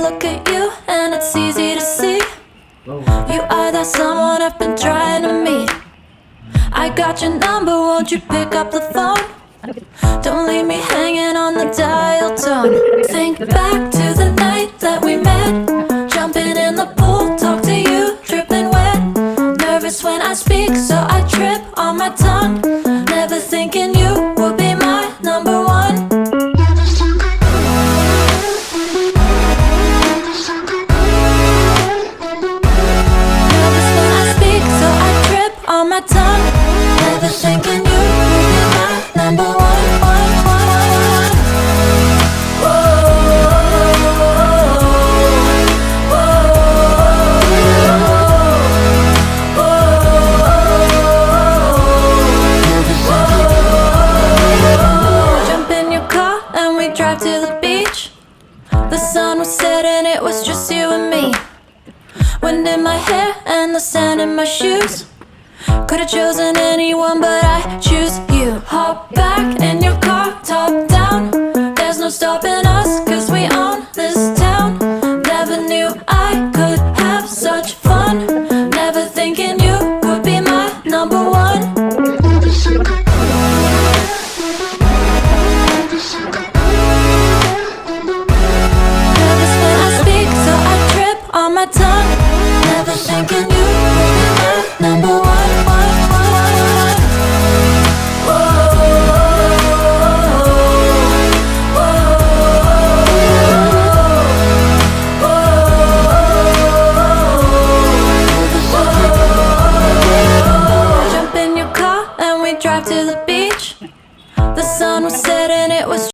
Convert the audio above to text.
look at you and it's easy to see. You are that someone I've been trying to meet. I got your number, won't you pick up the phone? Don't leave me hanging on the dial tone. Think back to the night that we met, jumping in the pool, talk to you, dripping wet. Nervous when I speak, so I trip on my tongue. Never thinking you would be my number one. Nervous when I speak, so I trip on my tongue. Never thinking you would be my number one. Drive to the beach. The sun was setting, it was just you and me. Wind in my hair and the sand in my shoes. Could've chosen anyone, but I choose you. Hop back in your car, top down. There's no stopping us.